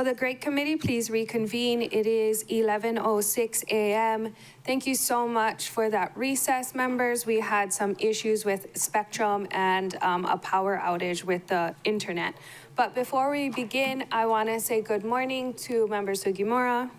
Will the Great Committee please reconvene? It is 11:06 a.m. Thank you so much for that recess, members. We had some issues with Spectrum and a power outage with the internet. But before we begin, I want to say good morning to Member Sugimura.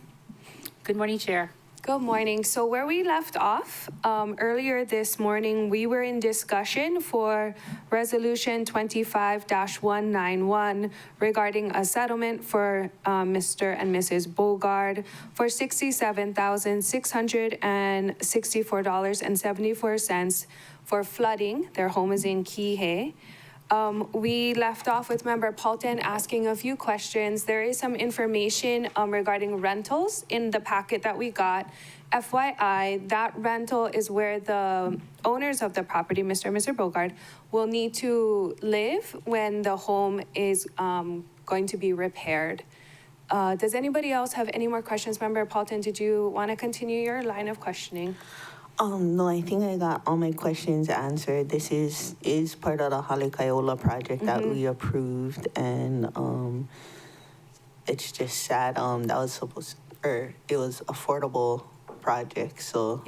Good morning, Chair. Good morning. So where we left off, earlier this morning, we were in discussion for Resolution 25-191 regarding a settlement for Mr. and Mrs. Bogard for $67,664.74 for flooding. Their home is in Kihei. We left off with Member Paulton asking a few questions. There is some information regarding rentals in the packet that we got. FYI, that rental is where the owners of the property, Mr. and Mr. Bogard, will need to live when the home is going to be repaired. Does anybody else have any more questions? Member Paulton, did you want to continue your line of questioning? No, I think I got all my questions answered. This is part of the Halikayola project that we approved, and it's just sad. That was it was affordable project, so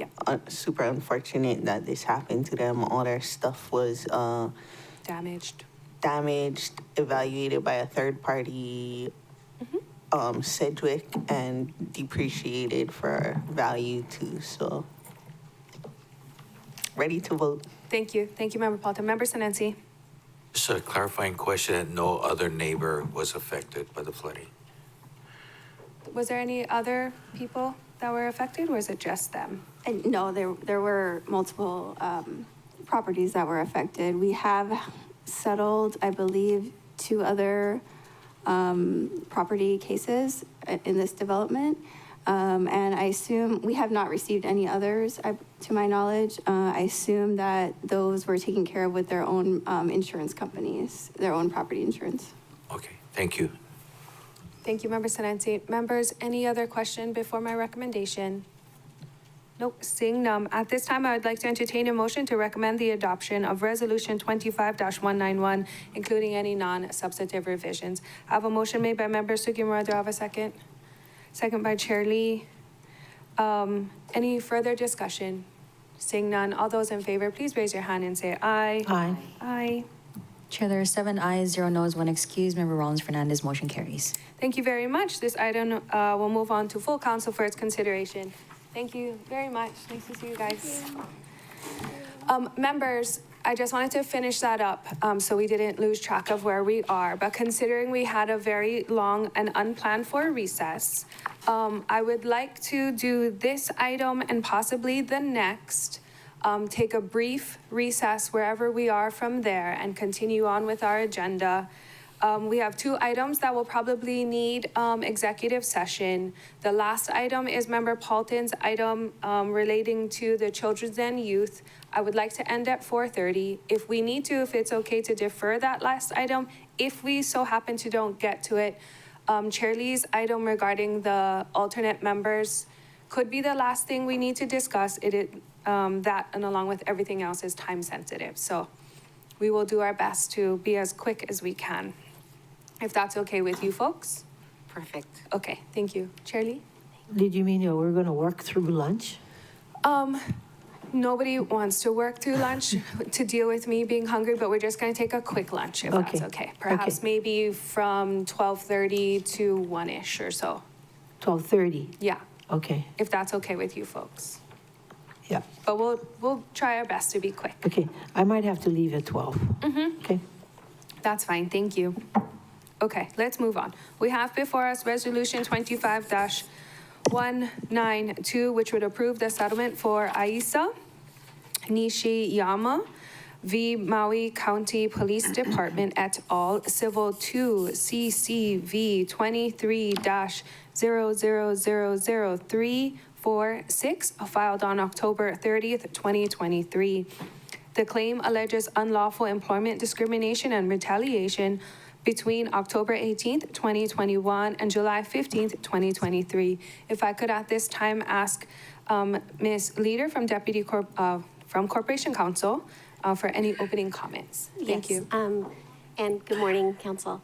super unfortunate that this happened to them. All their stuff was Damaged, evaluated by a third party, Sedgwick, and depreciated for value too. So. Ready to vote. Thank you. Thank you, Member Paulton. Member Sinensi. Just a clarifying question, that no other neighbor was affected by the flooding. Was there any other people that were affected, or is it just them? No, there were multiple properties that were affected. We have settled, I believe, 2 other property cases in this development. And I assume we have not received any others, to my knowledge. I assume that those were taken care of with their own insurance companies, their own property insurance. Okay, thank you. Thank you, Member Sinensi. Members, any other question before my recommendation? Nope, seeing none. At this time, I would like to entertain a motion to recommend the adoption of Resolution 25-191, including any non-substantive revisions. I have a motion made by Member Sugimura. Do I have a second? Second by Chair Lee. Any further discussion? Seeing none, all those in favor, please raise your hand and say aye. Aye. Aye. Chair, there are 7 ayes, 0 noes, 1 excused. Member Rollins Fernandez, motion carries. Thank you very much. This item will move on to full council for its consideration. Thank you very much. Nice to see you guys. Members, I just wanted to finish that up so we didn't lose track of where we are. But considering we had a very long and unplanned for recess, I would like to do this item and possibly the next, take a brief recess wherever we are from there and continue on with our agenda. We have 2 items that will probably need executive session. The last item is Member Paulton's item relating to the children and youth. I would like to end at 4:30. If we need to, if it's okay to defer that last item, if we so happen to don't get to it, Chair Lee's item regarding the alternate members could be the last thing we need to discuss. That and along with everything else is time sensitive. So we will do our best to be as quick as we can. If that's okay with you folks? Perfect. Okay, thank you. Chair Lee? Did you mean we're going to work through lunch? Nobody wants to work through lunch to deal with me being hungry, but we're just going to take a quick lunch if that's okay. Perhaps maybe from 12:30 to 1-ish or so. 12:30? Yeah, Okay, if that's okay with you folks. yeah. But we'll try our best to be quick. Okay, I might have to leave at 12. Okay. That's fine, thank you. Okay, let's move on. We have before us Resolution 25-192, which would approve the settlement for Aisa Nishiyama v. Maui County Police Department et al. Civil 2 CCV 23-0000346, filed on October 30th, 2023. The claim alleges unlawful employment discrimination and retaliation between October 18th, 2021 and July 15th, 2023. If I could at this time ask Ms. Leader from from Corporation Counsel for any opening comments. Thank you. And good morning, Council.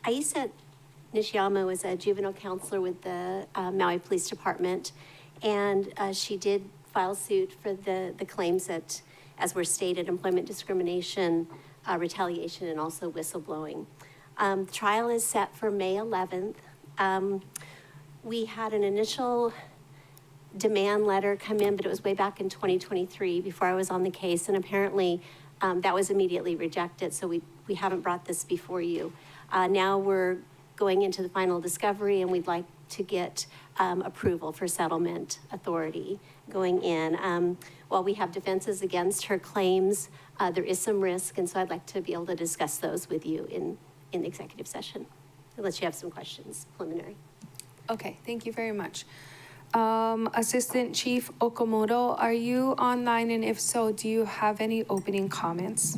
Aisa Nishiyama was a juvenile counselor with the Maui Police Department, and she did file suit for the claims that, as were stated, employment discrimination, retaliation, and also whistleblowing. The trial is set for May 11th. We had an initial demand letter come in, but it was way back in 2023 before I was on the case, and apparently that was immediately rejected, so we haven't brought this before you. Now we're going into the final discovery, and we'd like to get approval for settlement authority going in. While we have defenses against her claims, there is some risk, and so I'd like to be able to discuss those with you in the executive session, unless you have some questions preliminary. Okay, thank you very much. Assistant Chief Okamoto, are you online? And if so, do you have any opening comments?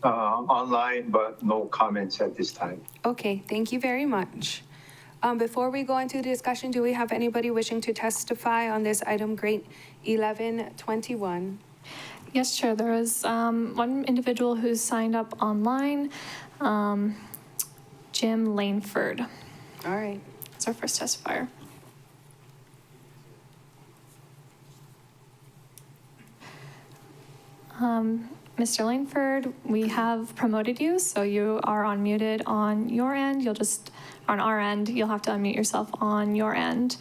Online, but no comments at this time. Okay, thank you very much. Before we go into discussion, do we have anybody wishing to testify on this item, Grade 1121? Yes, Chair. There is one individual who's signed up online, Jim Laneford. All right. That's our first testifier. Mr. Laneford, we have promoted you, so you are unmuted on your end. On our end, you'll have to unmute yourself on your end.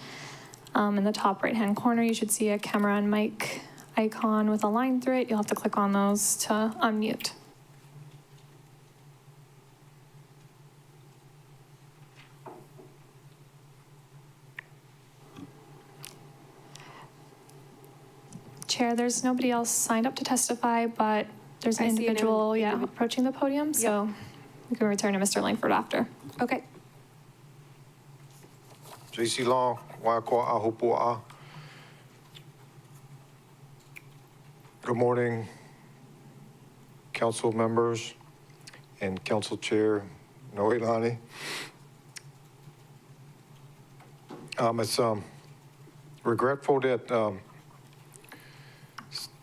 In the top right-hand corner, you should see a camera and mic icon with a line through it. You'll have to click on those to unmute. Chair, there's nobody else signed up to testify, but there's an I see an individual, individual. approaching the podium, so we can return to Mr. Langford after. Okay. JC Long, Waikoa Ahupua'a. Good morning, council members and council chair Noelani. It's regretful that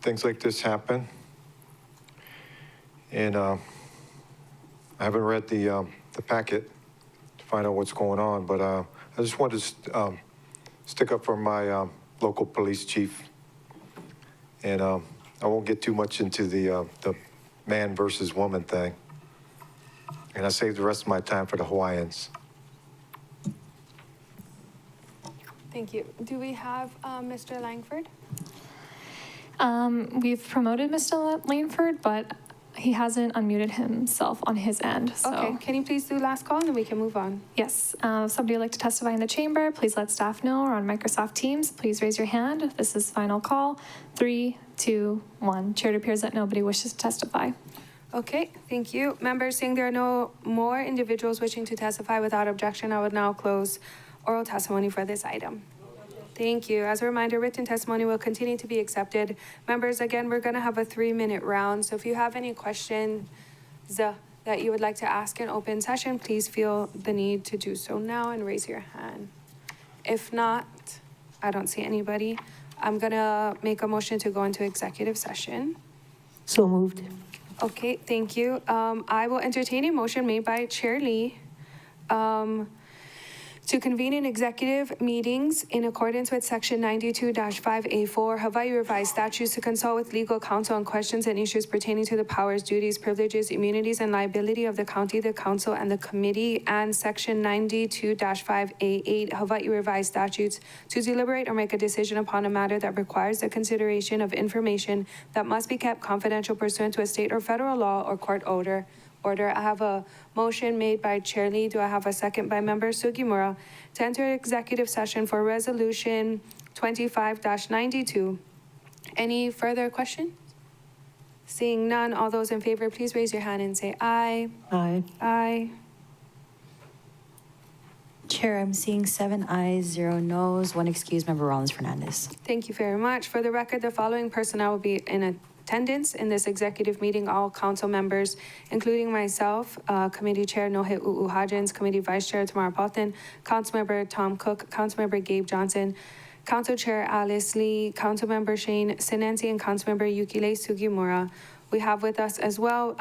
things like this happen. And I haven't read the packet to find out what's going on, but I just wanted to stick up for my local police chief. And I won't get too much into the man versus woman thing. And I saved the rest of my time for the Hawaiians. Thank you. Do we have Mr. Langford? We've promoted Mr. Langford, but he hasn't unmuted himself on his end, so. Okay, can you please do last call and then we can move on? Yes, if somebody would like to testify in the chamber, please let staff know, or on Microsoft Teams, please raise your hand. This is final call. 3, 2, 1. Chair, it appears that nobody wishes to testify. Okay, thank you. Members, seeing there are no more individuals wishing to testify without objection, I would now close oral testimony for this item. Thank you. As a reminder, written testimony will continue to be accepted. Members, again, we're going to have a 3-minute round. So if you have any questions that you would like to ask in open session, please feel the need to do so now and raise your hand. If not, I don't see anybody. I'm going to make a motion to go into executive session. So moved. Okay, thank you. I will entertain a motion made by Chair Lee to convene in executive meetings in accordance with Section 92-5A4 Hawaii Revised Statutes to consult with legal counsel on questions and issues pertaining to the powers, duties, privileges, immunities, and liability of the county, the council, and the committee, and Section 92-5A8 Hawaii Revised Statutes to deliberate or make a decision upon a matter that requires the consideration of information that must be kept confidential pursuant to a state or federal law or court order. I have a motion made by Chair Lee. Do I have a second by Member Sugimura to enter executive session for Resolution 25-92? Any further questions? Seeing none, all those in favor, please raise your hand and say aye. Aye. Aye. Chair, I'm seeing 7 ayes, 0 noes, 1 excused, Member Rollins Fernandez. Thank you very much. For the record, the following personnel will be in attendance in this executive meeting: all council members, including myself, Committee Chair Nohe U'uhajens, Committee Vice Chair Tamara Paulton, Councilmember Tom Cook, Councilmember Gabe Johnson, Council Chair Alice Lee, Councilmember Shane Sinensi, and Councilmember Yukile Sugimura. We have with us as well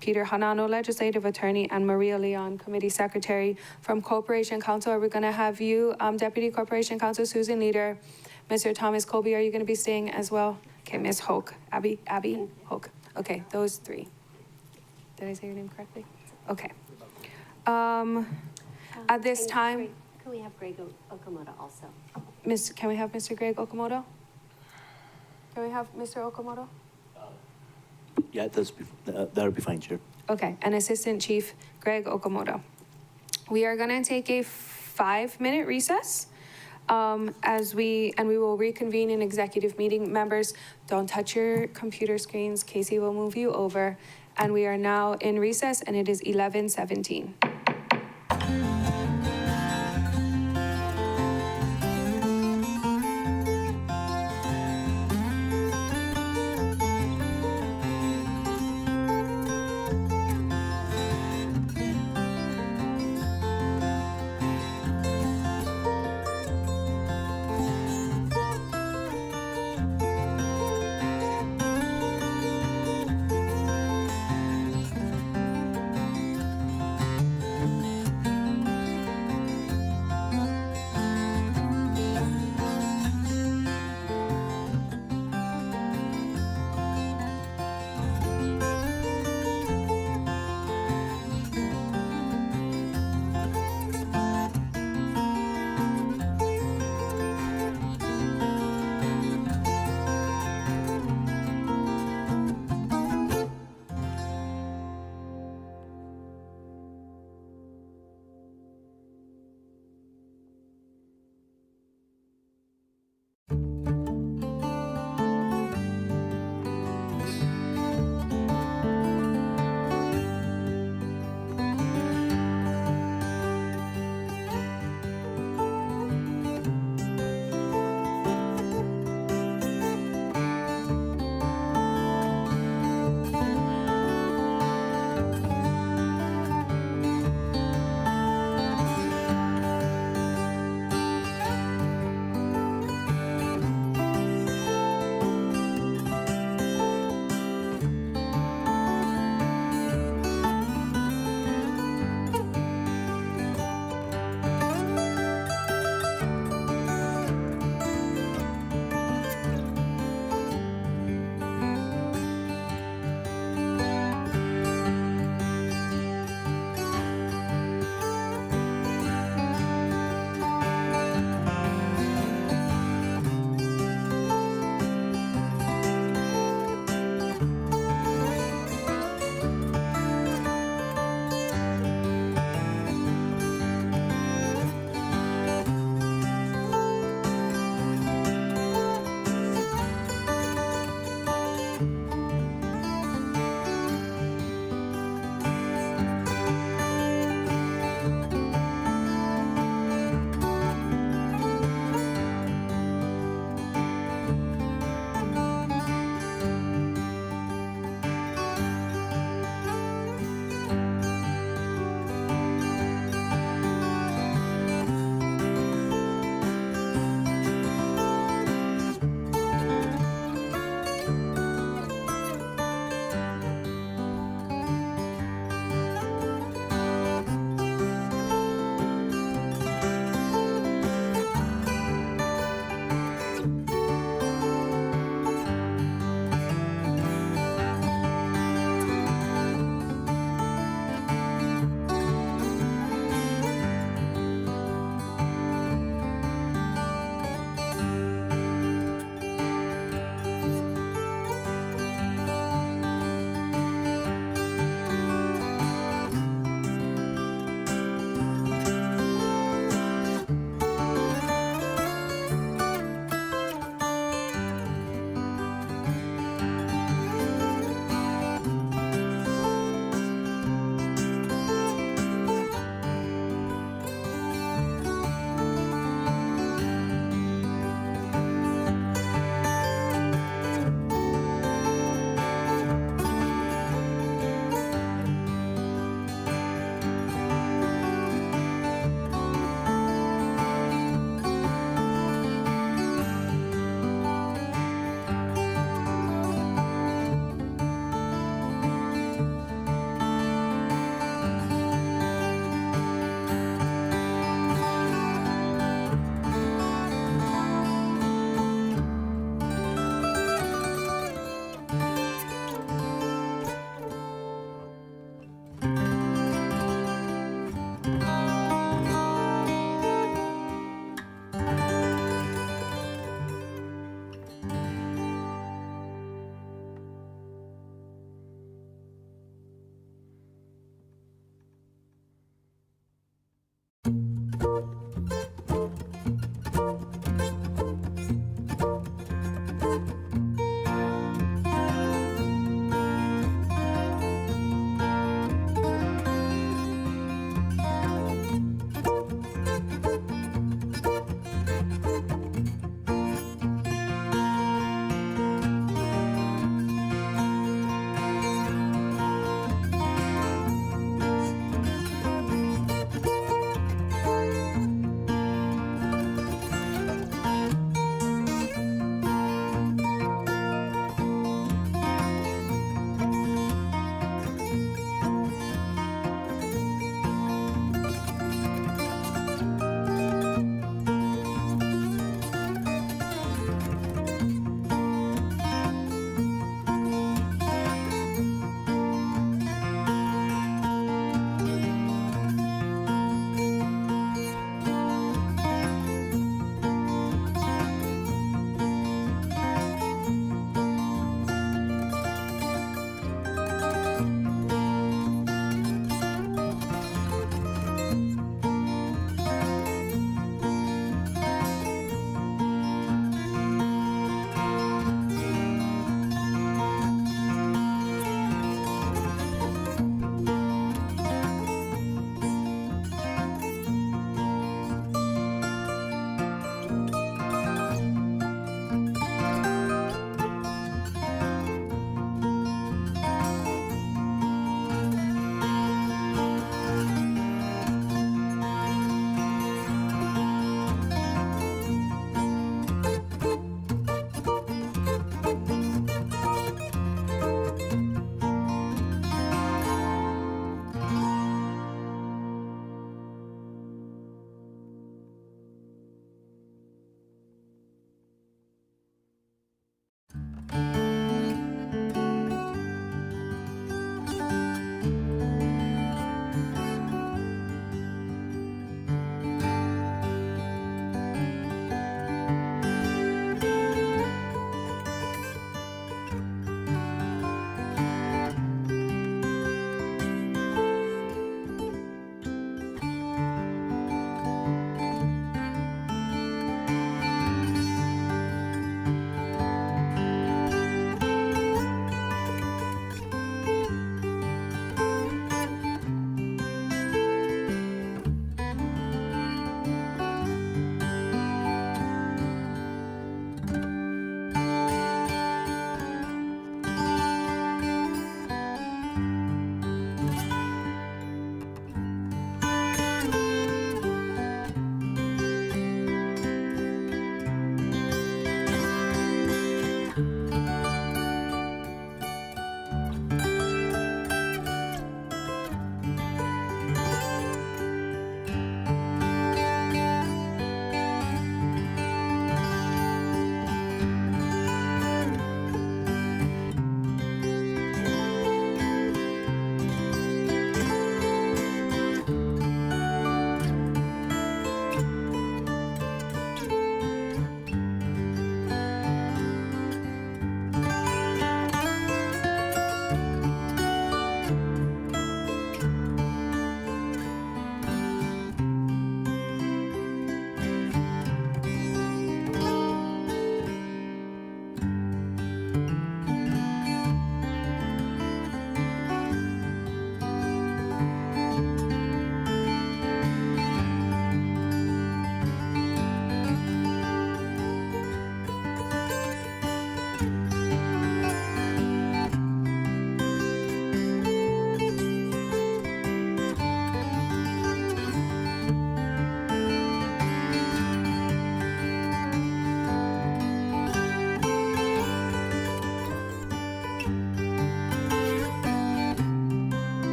Peter Hanano, Legislative Attorney, and Maria Leon, Committee Secretary from Corporation Counsel. We're going to have you, Deputy Corporation Counsel Susan Leader, Mr. Thomas Colby, are you going to be staying as well? Okay, Ms. Hoke, Abby Hoke. Okay, those three. Did I say your name correctly? Okay. At this And time, Greg- Can we have Greg Okamoto also? can we have Mr. Greg Okamoto? Can we have Mr. Okamoto? Yeah, that'll be fine, Chair. Okay, and Assistant Chief Greg Okamoto. We are gonna take a 5-minute recess. We will reconvene in executive meeting. Members, don't touch your computer screens. Casey will move you over. And we are now in recess and it is 11:17.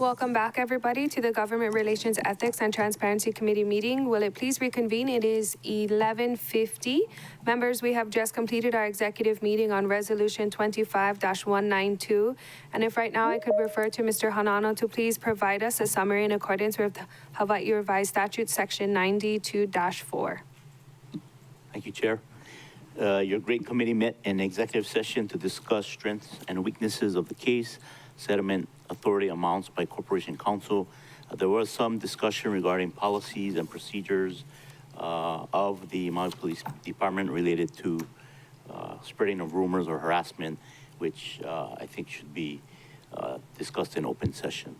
Welcome back, everybody, to the Government Relations Ethics and Transparency Committee meeting. Will it please reconvene? It is 11:50. Members, we have just completed our executive meeting on Resolution 25-192. And if right now I could refer to Mr. Hanano to please provide us a summary in accordance with Hawaii Revised Statute, Section 92-4. Thank you, Chair. Your great committee met in executive session to discuss strengths and weaknesses of the case, settlement authority amounts by Corporation Counsel. There was some discussion regarding policies and procedures of the Maui Police Department related to spreading of rumors or harassment, which I think should be discussed in open session.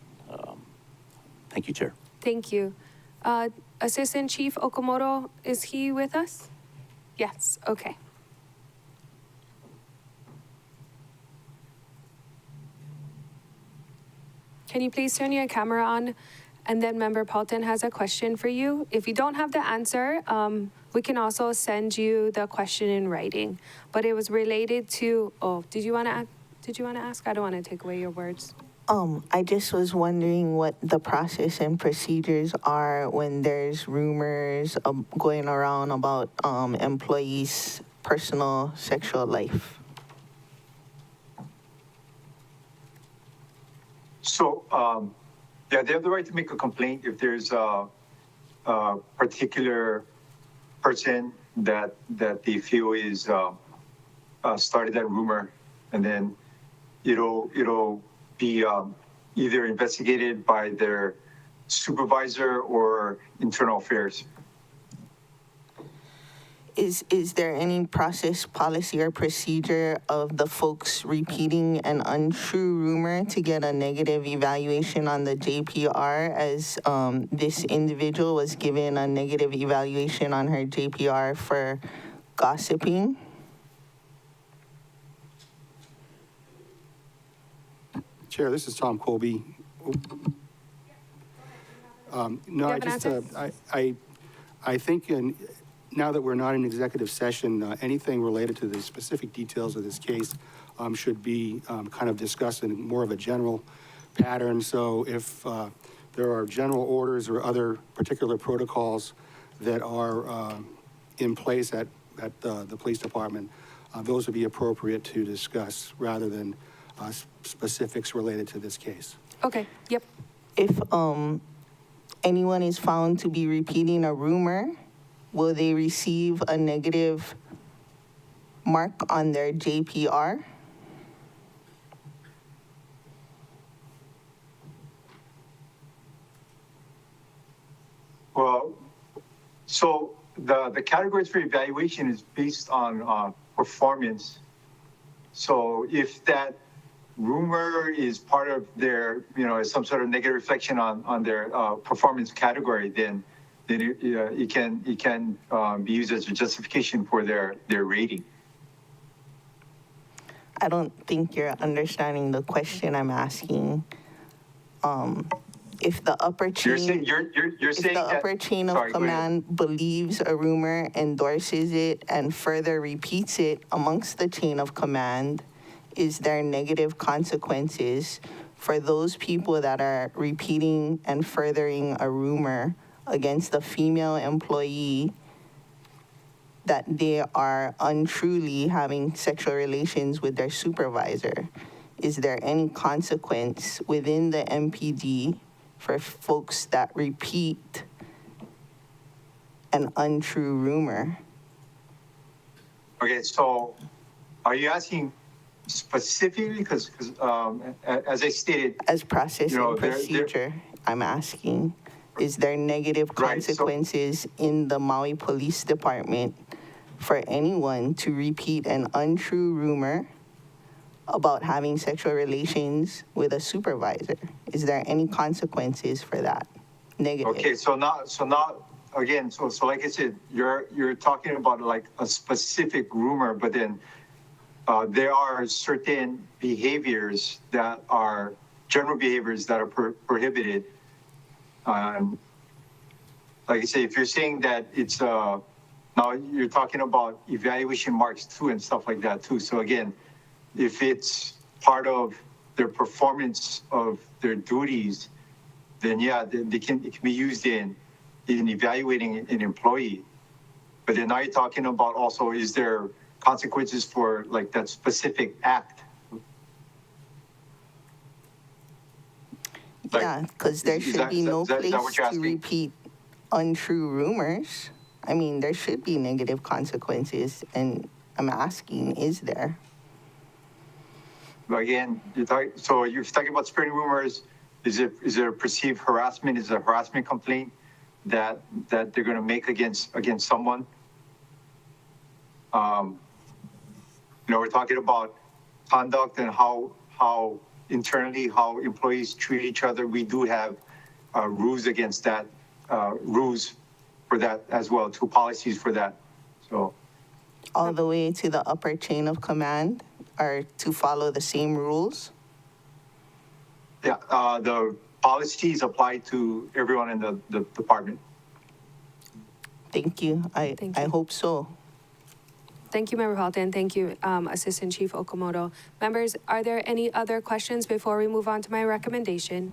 Thank you, Chair. Thank you. Assistant Chief Okamoto, is he with us? Yes, okay. Can you please turn your camera on? And then Member Paulton has a question for you. If you don't have the answer, we can also send you the question in writing. But it was related to, did you want to ask? I don't want to take away your words. I just was wondering what the process and procedures are when there's rumors going around about employees' personal sexual life. So, yeah, they have the right to make a complaint if there's a particular person that they feel is started that rumor, and then it'll be either investigated by their supervisor or internal affairs. Is there any process, policy, or procedure of the folks repeating an untrue rumor to get a negative evaluation on the JPR, as this individual was given a negative evaluation on her JPR for gossiping? Chair, this is Tom Colby. No, I think now that we're not in executive session, anything related to the specific details of this case should be kind of discussed in more of a general pattern. So if there are general orders or other particular protocols that are in place at the police department, those would be appropriate to discuss rather than specifics related to this case. Okay, yep. If anyone is found to be repeating a rumor, will they receive a negative mark on their JPR? Well, so the categories for evaluation is based on performance. So if that rumor is part of their, some sort of negative reflection on their performance category, then it can be used as a justification for their rating. I don't think you're understanding the question I'm asking. If the upper chain, you're saying the upper chain of command believes a rumor, endorses it, and further repeats it amongst the chain of command, is there negative consequences for those people that are repeating and furthering a rumor against the female employee that they are untruly having sexual relations with their supervisor? Is there any consequence within the MPD for folks that repeat an untrue rumor? Okay, so are you asking specifically? Because as I stated, as process and procedure, I'm asking, is there negative consequences in the Maui Police Department for anyone to repeat an untrue rumor about having sexual relations with a supervisor? Is there any consequences for that? Negative. Okay, so now again, so like I said, you're talking about like a specific rumor, but then there are certain behaviors that are general behaviors that are prohibited. Like I say, if you're saying that it's now you're talking about evaluation marks too and stuff like that too. So again, if it's part of their performance of their duties, then yeah, it can be used in evaluating an employee. But then now you're talking about also, is there consequences for like that specific act? Like, Yeah, because there is should that- be is that- no is that place what you're to asking? repeat untrue rumors. I mean, there should be negative consequences, and I'm asking, is there? But again, so you're talking about spreading rumors. Is it a perceived harassment? Is it a harassment complaint that they're going to make against someone? We're talking about conduct and how internally how employees treat each other. We do have rules against that, rules for that as well, two policies for that. So. All the way to the upper chain of command are to follow the same rules? Yeah, the policies apply to everyone in the department. Thank you. Thank I you. hope so. Thank you, Member Halton. Thank you, Assistant Chief Okamoto. Members, are there any other questions before we move on to my recommendation?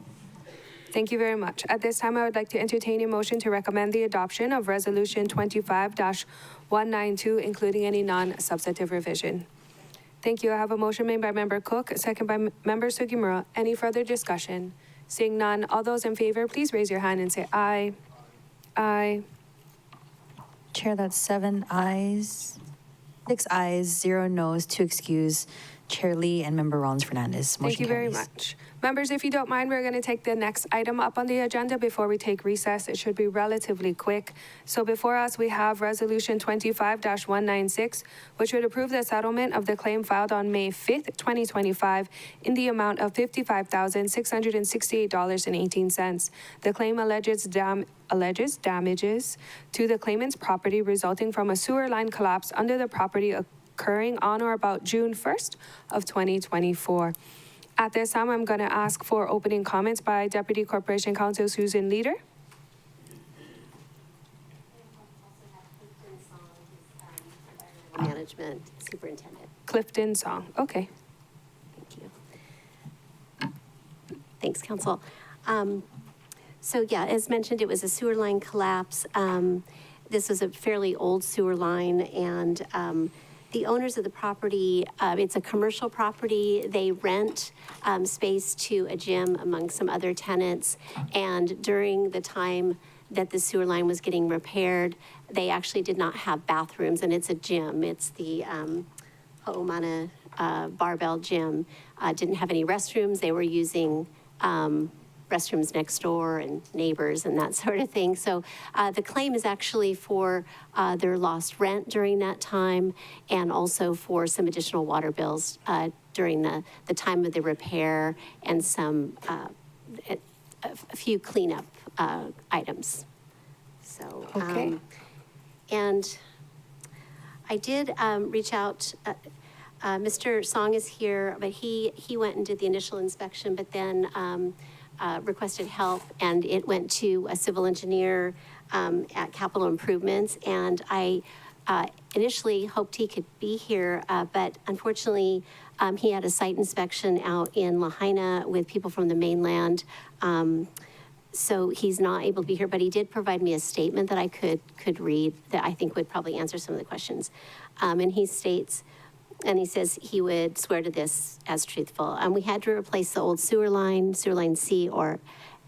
Thank you very much. At this time, I would like to entertain a motion to recommend the adoption of Resolution 25-192, including any non-substantive revision. Thank you. I have a motion made by Member Cook, a second by Member Sugimura. Any further discussion? Seeing none, all those in favor, please raise your hand and say aye. Aye. Chair, that's 7 ayes, 6 ayes, 0 noes to excuse Chair Lee and Member Rollins Fernandez. Thank you very much. Members, if you don't mind, we're going to take the next item up on the agenda before we take recess. It should be relatively quick. So before us, we have Resolution 25-196, which would approve the settlement of the claim filed on May 5th, 2025, in the amount of $55,668.18. The claim alleges damages to the claimant's property resulting from a sewer line collapse under the property occurring on or about June 1st of 2024. At this time, I'm going to ask for opening comments by Deputy Corporation Counsel Susan Leader. Management Superintendent. Clifton Song. Okay. Thank you. Thanks, Council. So yeah, as mentioned, it was a sewer line collapse. This was a fairly old sewer line, and the owners of the property, it's a commercial property. They rent space to a gym among some other tenants. And during the time that the sewer line was getting repaired, they actually did not have bathrooms, and it's a gym. It's the Ho'omana Barbell Gym. Didn't have any restrooms. They were using restrooms next door and neighbors and that sort of thing. So the claim is actually for their lost rent during that time, and also for some additional water bills during the time of the repair, and some a few cleanup items. So Okay. And I did reach out. Mr. Song is here, but he went and did the initial inspection, but then requested help, and it went to a civil engineer at Capital Improvements. And I initially hoped he could be here, but unfortunately, he had a site inspection out in Lahaina with people from the mainland. So he's not able to be here, but he did provide me a statement that I could read that I think would probably answer some of the questions. And he states, and he says he would swear to this as truthful. We had to replace the old sewer line C, or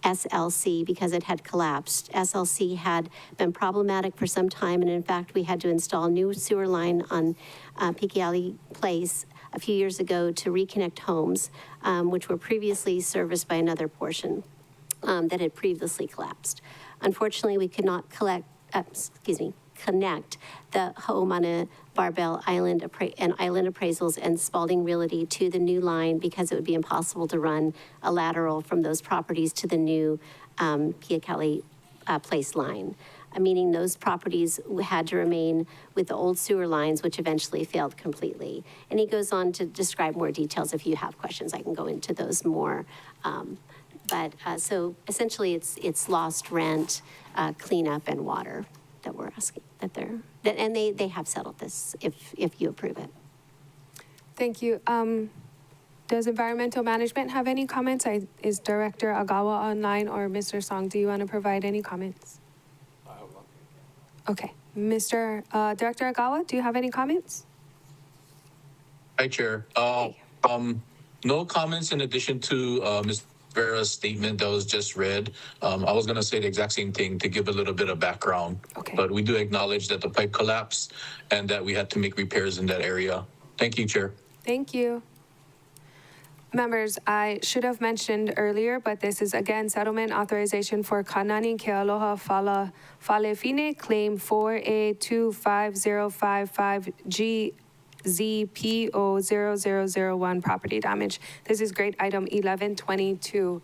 SLC, because it had collapsed. SLC had been problematic for some time, and in fact, we had to install a new sewer line on Pikiali Place a few years ago to reconnect homes, which were previously serviced by another portion that had previously collapsed. Unfortunately, we could not connect the Ho'omana Barbell Island Appraisals and Spalding Realty to the new line, because it would be impossible to run a lateral from those properties to the new Piakali Place line, meaning those properties had to remain with the old sewer lines, which eventually failed completely. And he goes on to describe more details. If you have questions, I can go into those more. So essentially, it's lost rent, cleanup, and water that we're asking, and they have settled this if you approve it. Thank you. Does environmental management have any comments? Is Director Agawa online, or Mr. Song, do you want to provide any comments? Okay, Director Agawa, do you have any comments? Hi, Chair. No comments in addition to Ms. Vera's statement that was just read. I was going to say the exact same thing to give a little bit of background. Okay. But we do acknowledge that the pipe collapsed and that we had to make repairs in that area. Thank you, Chair. Thank you. Members, I should have mentioned earlier, but this is again settlement authorization for Kanani Kealoha Falefine Claim 4A25055GZPO0001 property damage. This is grade item 1122.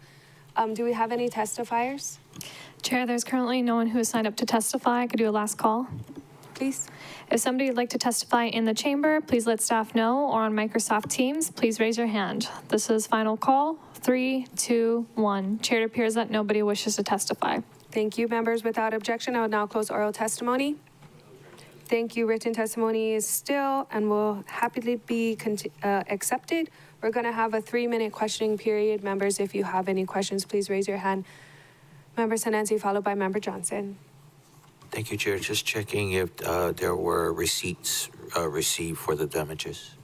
Do we have any testifiers? Chair, there's currently no one who has signed up to testify. I could do a last call. Please. If somebody would like to testify in the chamber, please let staff know, or on Microsoft Teams, please raise your hand. This is final call. 3, 2, 1. Chair, it appears that nobody wishes to testify. Thank you, members. Without objection, I will now close oral testimony. Thank you. Written testimony is still and will happily be accepted. We're going to have a 3-minute questioning period. Members, if you have any questions, please raise your hand. Member Sanansi, followed by Member Johnson. Thank you, Chair. Just checking if there were receipts received for the damages.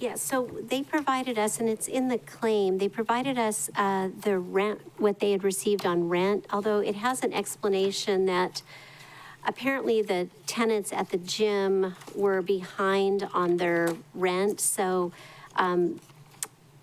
Yeah, so they provided us, and it's in the claim, they provided us the rent, what they had received on rent, although it has an explanation that apparently the tenants at the gym were behind on their rent, so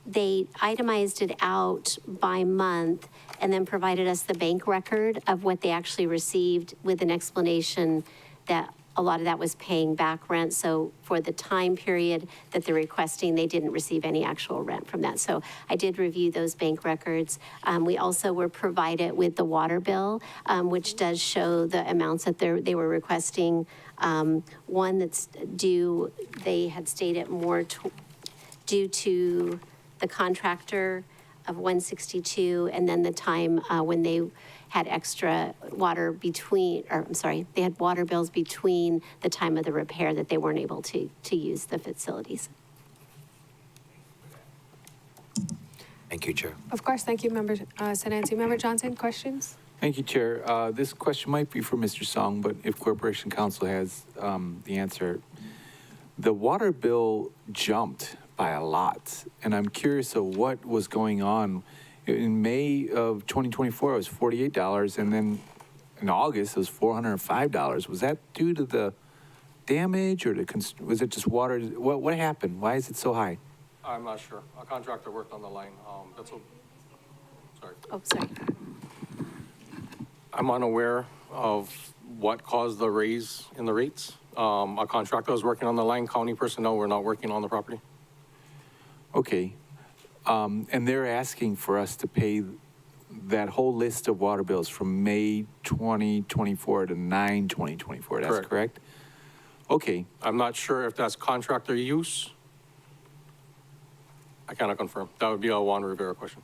they itemized it out by month and then provided us the bank record of what they actually received with an explanation that a lot of that was paying back rent. So for the time period that they're requesting, they didn't receive any actual rent from that. So I did review those bank records. We also were provided with the water bill, which does show the amounts that they were requesting. One that's due, they had stated more due to the contractor of 162, and then the time when they had extra water between, or I'm sorry, they had water bills between the time of the repair that they weren't able to use the facilities. Thank you, Chair. Of course, thank you, Member Sanansi. Member Johnson, questions? Thank you, Chair. This question might be for Mr. Song, but if Corporation Counsel has the answer. The water bill jumped by a lot, and I'm curious of what was going on. In May of 2024, it was $48, and then in August, it was $405. Was that due to the damage, or was it just water? What happened? Why is it so high? I'm not sure. A contractor worked on the line. Sorry. Oh, sorry. I'm unaware of what caused the raise in the rates. A contractor was working on the line. County personnel were not working on the property. Okay. And they're asking for us to pay that whole list of water bills from May 2024 to 9/2024. That's correct? Okay. I'm not sure if that's contractor use. I cannot confirm. That would be a Juan Rivera question.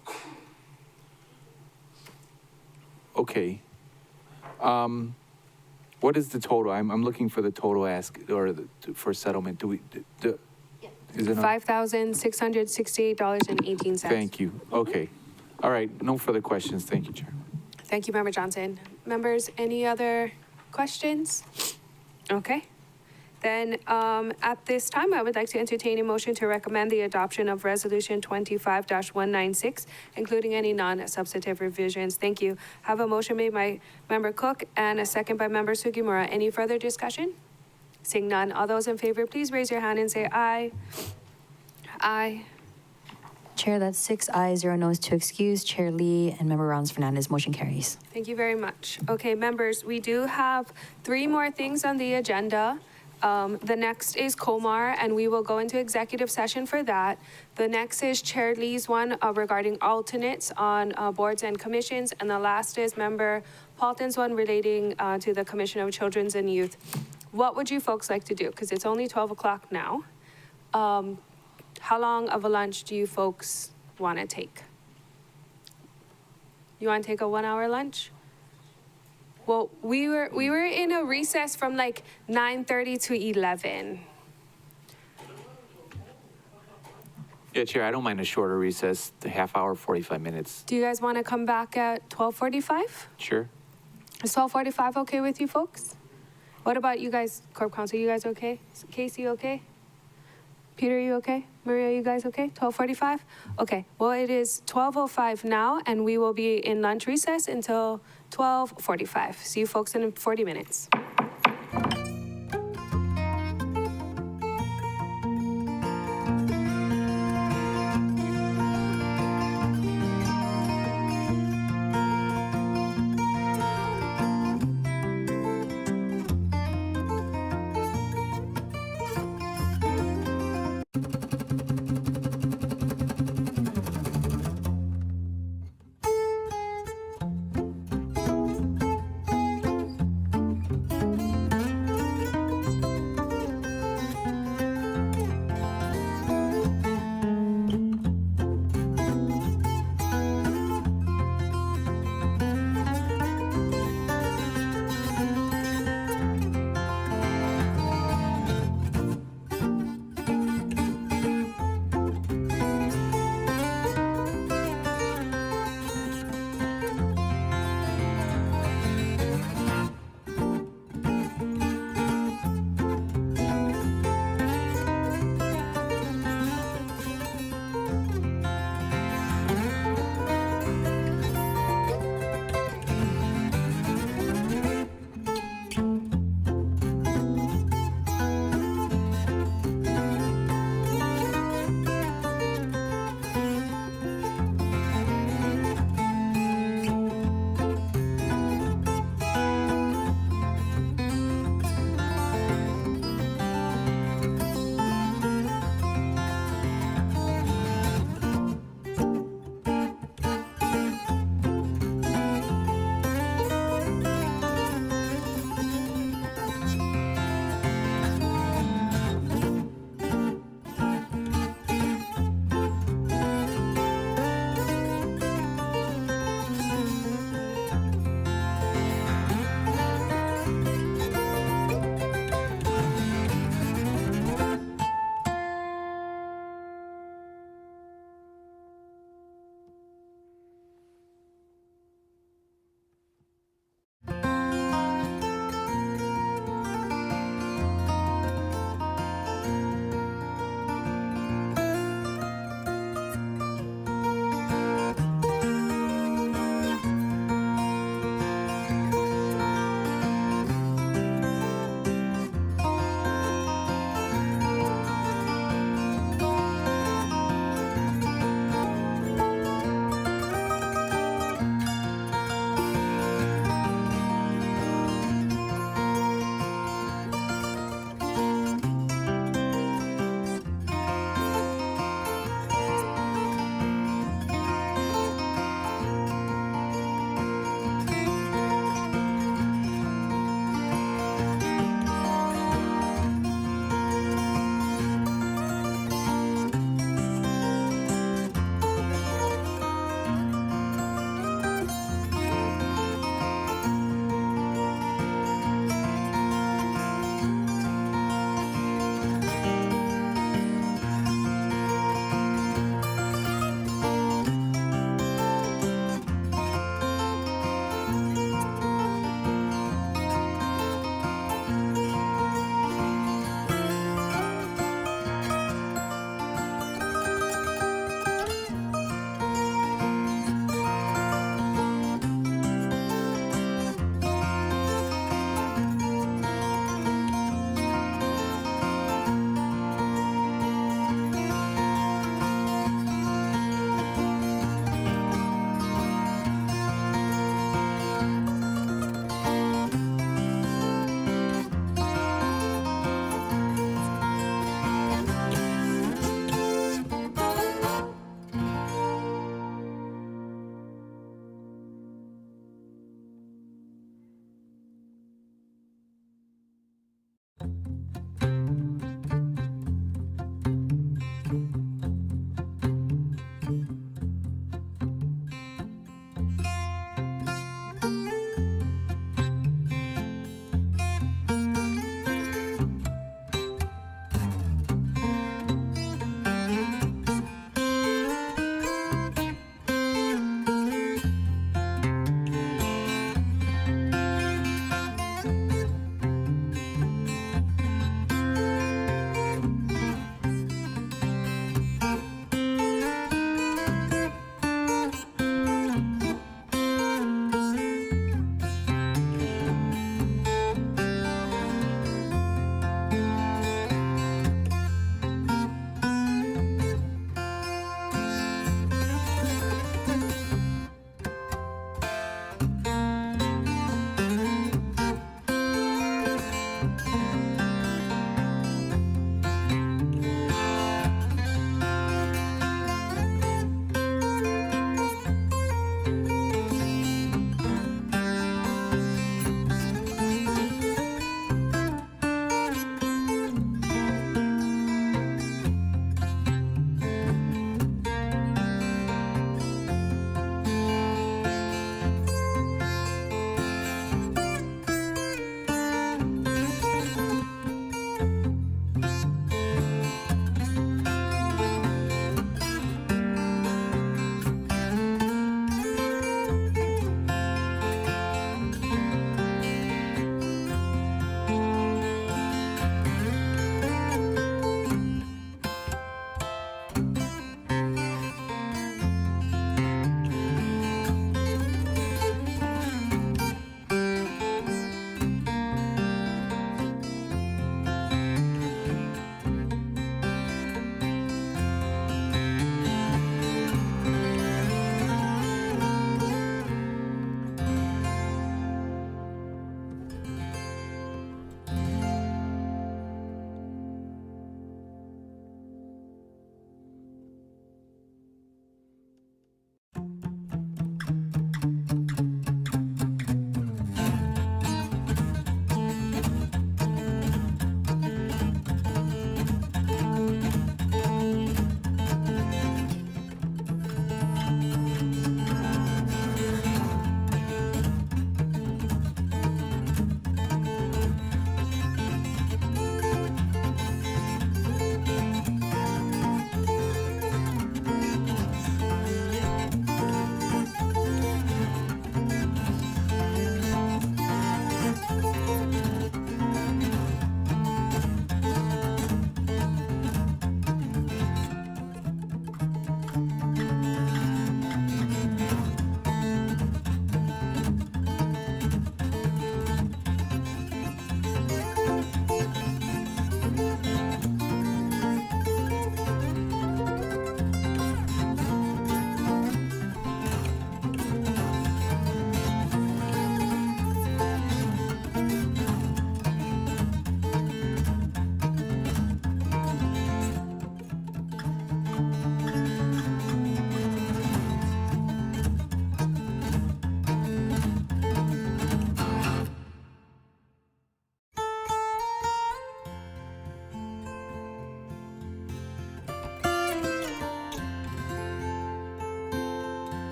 Okay. What is the total? I'm looking for the total ask, or for settlement. Do we, is it on? $5,668.18. Thank you. Okay. All right. No further questions. Thank you, Chair. Thank you, Member Johnson. Members, any other questions? Okay. Then at this time, I would like to entertain a motion to recommend the adoption of Resolution 25-196, including any non-substantive revisions. Thank you. Have a motion made by Member Cook and a second by Member Sugimura. Any further discussion? Seeing none, all those in favor, please raise your hand and say aye. Aye. Chair, that's 6 ayes, 0 noes to excuse. Chair Lee and Member Rounds Fernandez, motion carries. Thank you very much. Okay, members, we do have 3 more things on the agenda. The next is Comar, and we will go into executive session for that. The next is Chair Lee's one regarding alternates on boards and commissions. And the last is Member Paulton's one relating to the Commission of Children's and Youth. What would you folks like to do? Because it's only 12 o'clock now. How long of a lunch do you folks want to take? You want to take a 1-hour lunch? Well, we were in a recess from like 9:30 to 11. Yeah, Chair, I don't mind a shorter recess, the half hour, 45 minutes. Do you guys want to come back at 12:45? Sure. Is 12:45 okay with you folks? What about you guys, Corp Counsel? You guys okay? Casey, okay? Peter, you okay? Maria, you guys okay? 12:45? Okay. Well, it is 12:05 now, and we will be in lunch recess until 12:45. See you folks in 40 minutes.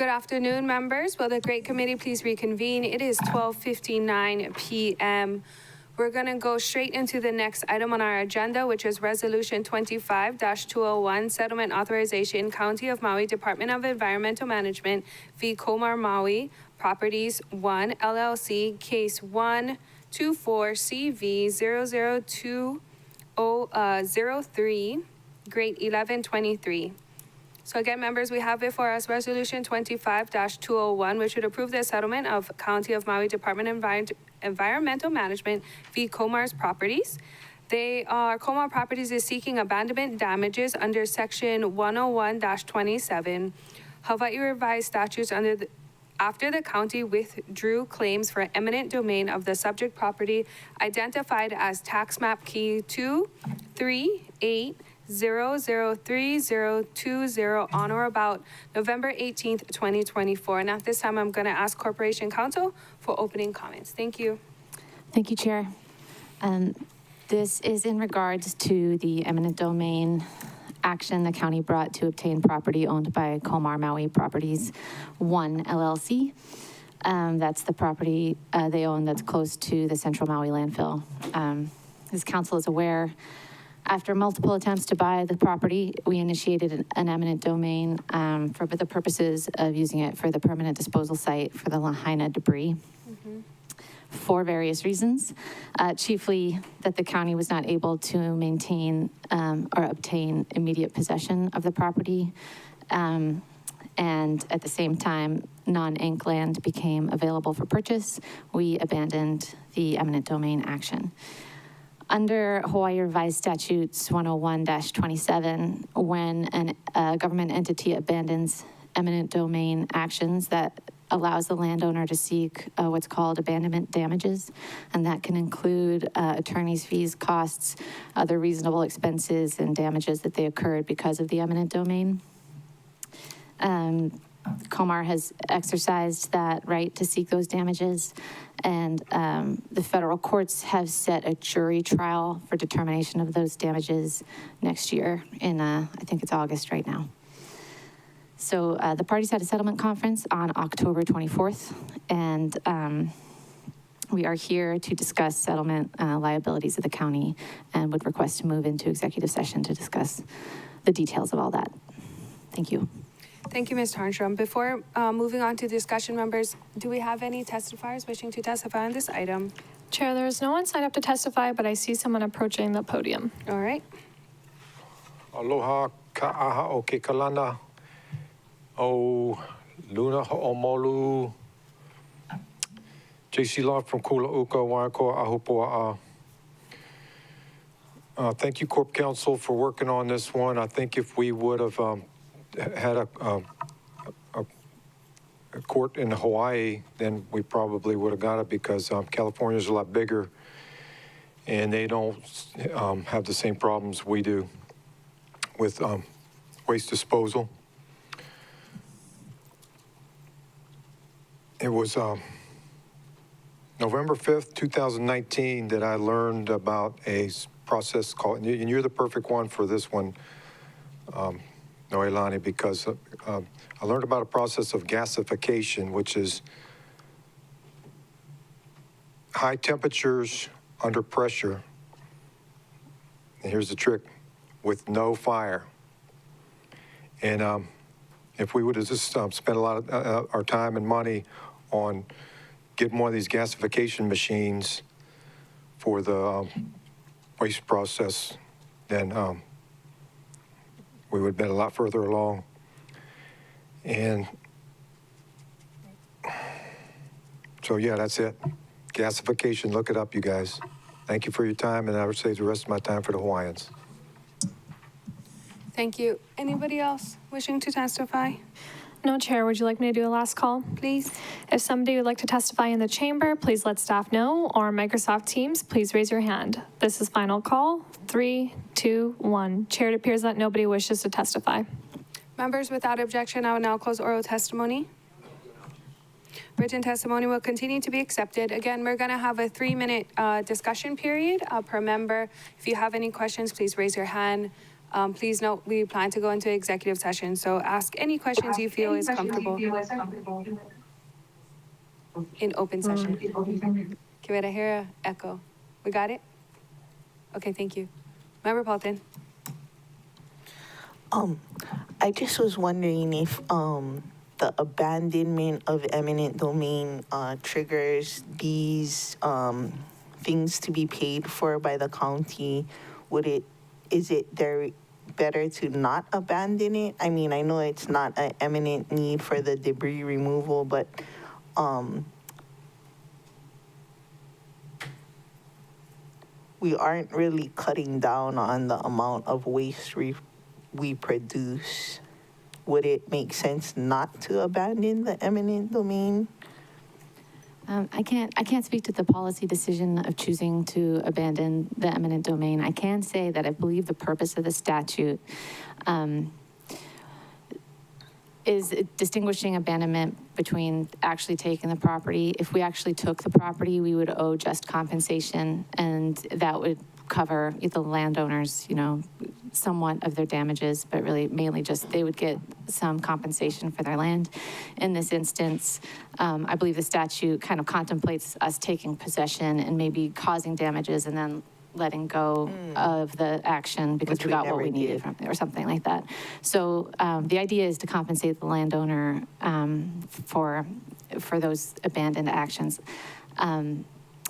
Good afternoon, members. Will the Great Committee please reconvene? It is 12:59 p.m. We're going to go straight into the next item on our agenda, which is Resolution 25-201, Settlement Authorization, County of Maui Department of Environmental Management v. Comar Maui Properties 1 LLC, Case 124CV00203, Grade 1123. So again, members, we have before us Resolution 25-201, which would approve the settlement of County of Maui Department of Environmental Management v. Comar's Properties. Comar Properties is seeking abandonment damages under Section 101-27 Hawaii Revised Statutes after the county withdrew claims for eminent domain of the subject property identified as tax map key 238003020 on or about November 18th, 2024. And at this time, I'm going to ask Corporation Counsel for opening comments. Thank you. Thank you, Chair. This is in regards to the eminent domain action the county brought to obtain property owned by Comar Maui Properties 1 LLC. That's the property they own that's close to the Central Maui landfill. As council is aware, after multiple attempts to buy the property, we initiated an eminent domain for the purposes of using it for the permanent disposal site for the Lahaina debris. For various reasons, chiefly that the county was not able to maintain or obtain immediate possession of the property. And at the same time, non-Inc land became available for purchase. We abandoned the eminent domain action. Under Hawaii Revised Statutes 101-27, when a government entity abandons eminent domain actions, that allows the landowner to seek what's called abandonment damages, and that can include attorney's fees, costs, other reasonable expenses, and damages that they occurred because of the eminent domain. Comar has exercised that right to seek those damages, and the federal courts have set a jury trial for determination of those damages next year in, I think it's August right now. So the parties had a settlement conference on October 24th, and we are here to discuss settlement liabilities of the county and would request to move into executive session to discuss the details of all that. Thank you. Thank you, Ms. Tarnstrom. Before moving on to discussion, members, do we have any testifiers wishing to testify on this item? Chair, there is no one signed up to testify, but I see someone approaching the podium. All right. Aloha ka'aha o ke kalana o Luna ho'omolu. JC Law from Kula Uka, Waikoa, Ahupua'a. Thank you, Corp Counsel, for working on this one. I think if we would have had a court in Hawaii, then we probably would have got it because California's a lot bigger and they don't have the same problems we do with waste disposal. It was November 5th, 2019 that I learned about a process called, and you're the perfect one for this one, Noelani, because I learned about a process of gasification, which is high temperatures under pressure. And here's the trick, with no fire. And if we would have just spent a lot of our time and money on getting one of these gasification machines for the waste process, then we would have been a lot further along. And so, yeah, that's it. Gasification, look it up, you guys. Thank you for your time, and I would save the rest of my time for the Hawaiians. Thank you. Anybody else wishing to testify? No, Chair, would you like me to do a last call? Please. If somebody would like to testify in the chamber, please let staff know, or Microsoft Teams, please raise your hand. This is final call. 3, 2, 1. Chair, it appears that nobody wishes to testify. Members, without objection, I will now close oral testimony. Written testimony will continue to be accepted. Again, we're going to have a 3-minute discussion period per member. If you have any questions, please raise your hand. Please note, we plan to go into executive session, so ask any questions you feel is comfortable in open session. Can I hear an echo? We got it? Okay, thank you. Member Paulton? I just was wondering if the abandonment of eminent domain triggers these things to be paid for by the county. Is it better to not abandon it? I mean, I know it's not an eminent need for the debris removal, but we aren't really cutting down on the amount of waste we produce. Would it make sense not to abandon the eminent domain? I can't speak to the policy decision of choosing to abandon the eminent domain. I can say that I believe the purpose of the statute is distinguishing abandonment between actually taking the property. If we actually took the property, we would owe just compensation, and that would cover the landowners, somewhat of their damages, but really mainly just they would get some compensation for their land. In this instance, I believe the statute kind of contemplates us taking possession and maybe causing damages and then letting go of the action because we got what we needed from it or something like that. So the idea is to compensate the landowner for those abandoned actions.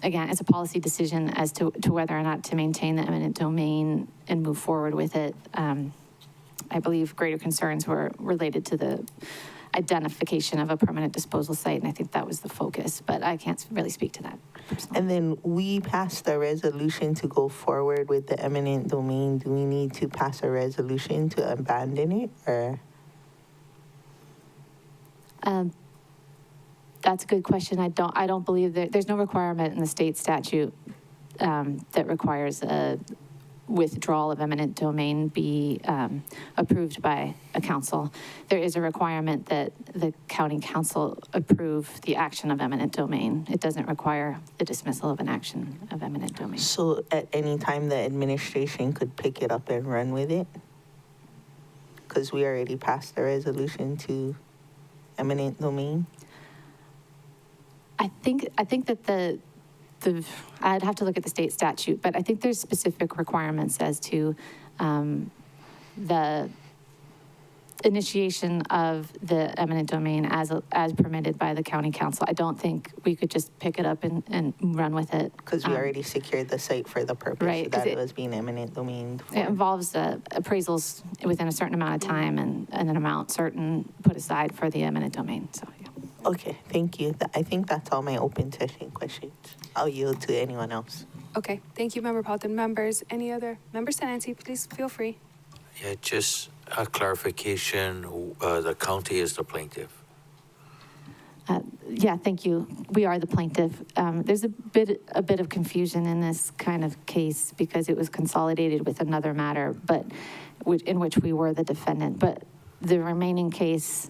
Again, it's a policy decision as to whether or not to maintain the eminent domain and move forward with it. I believe greater concerns were related to the identification of a permanent disposal site, and I think that was the focus, but I can't really speak to that personally. And then we passed a resolution to go forward with the eminent domain. Do we need to pass a resolution to abandon it, or? That's a good question. I don't believe there's no requirement in the state statute that requires a withdrawal of eminent domain be approved by a council. There is a requirement that the county council approve the action of eminent domain. It doesn't require the dismissal of an action of eminent domain. So at any time, the administration could pick it up and run with it? Because we already passed the resolution to eminent domain? I think that I'd have to look at the state statute, but I think there's specific requirements as to the initiation of the eminent domain as permitted by the county council. I don't think we could just pick it up and run with it. Because we already secured the site for the purpose right, that it was being eminent domain for. It involves appraisals within a certain amount of time and an amount certain put aside for the eminent domain, so yeah. Okay, thank you. I think that's all my open session questions. I'll yield to anyone else. Okay, thank you, Member Paulton. Members, any other? Member Nancy, please feel free. Yeah, just a clarification. The county is the plaintiff. Yeah, thank you. We are the plaintiff. There's a bit of confusion in this kind of case because it was consolidated with another matter, but in which we were the defendant. But the remaining case,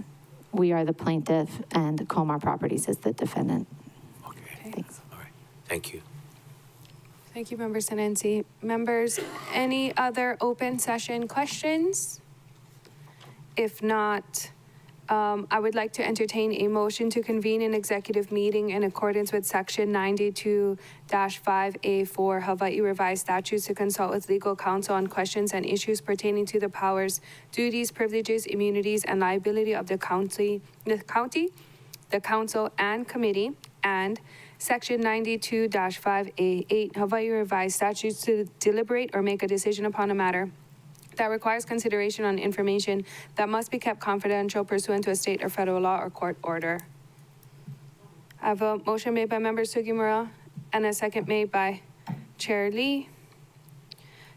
we are the plaintiff, and Comar Properties is the defendant. Okay. Thanks. All right. Thank you. Thank you, Member Nancy. Members, any other open session questions? If not, I would like to entertain a motion to convene an executive meeting in accordance with Section 92-5A4 Hawaii Revised Statutes to consult with legal counsel on questions and issues pertaining to the powers, duties, privileges, immunities, and liability of the county, the council, and committee, and Section 92-5A8 Hawaii Revised Statutes to deliberate or make a decision upon a matter that requires consideration on information that must be kept confidential pursuant to a state or federal law or court order. I have a motion made by Member Sugimura and a second made by Chair Lee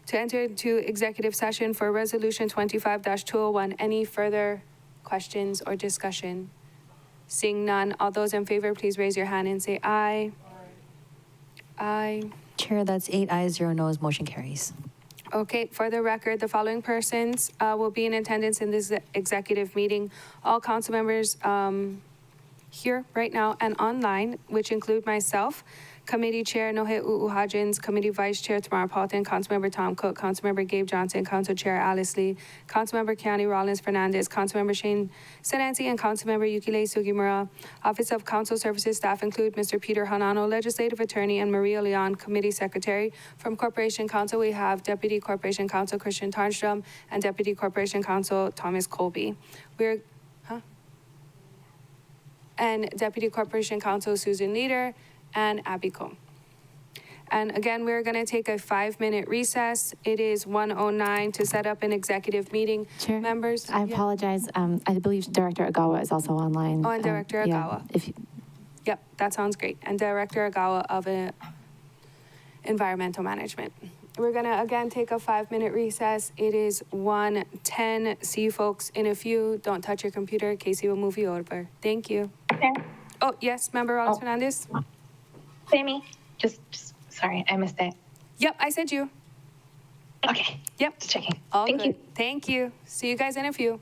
to enter into executive session for Resolution 25-201. Any further questions or discussion? Seeing none, all those in favor, please raise your hand and say aye. Aye. Chair, that's 8 ayes, 0 noes, motion carries. Okay, for the record, the following persons will be in attendance in this executive meeting. All council members here right now and online, which include myself, Committee Chair Nohe Hodgins, Committee Vice Chair Tamara Paulton, Councilmember Tom Cook, Councilmember Gabe Johnson, Council Chair Alice Lee, Councilmember Keani Rollins Fernandez, Councilmember Shane Senancy, and Councilmember Yukile Sugimura. Office of Council Services staff include Mr. Peter Hanano, Legislative Attorney, and Maria Leon, Committee Secretary. From Corporation Counsel, we have Deputy Corporation Counsel Christian Tarnstrom and Deputy Corporation Counsel Thomas Colby. And Deputy Corporation Counsel Susan Leader and Abby Combe. And again, we're going to take a 5-minute recess. It is 1:09 to set up an executive meeting. Chair, Members? I apologize. I believe Director Agawa is also online. Oh, and Director Agawa. Yep, that sounds great. And Director Agawa of Environmental Management. We're going to, again, take a 5-minute recess. It is 1:10. See you folks in a few. Don't touch your computer. Casey will move you over. Thank you. Okay. Oh, yes, Member Rollins Fernandez? Sammy, just sorry, I missed it. Yep, I said you. Okay. Yep. Just checking. All Thank good. you. Thank you. See you guys in a few.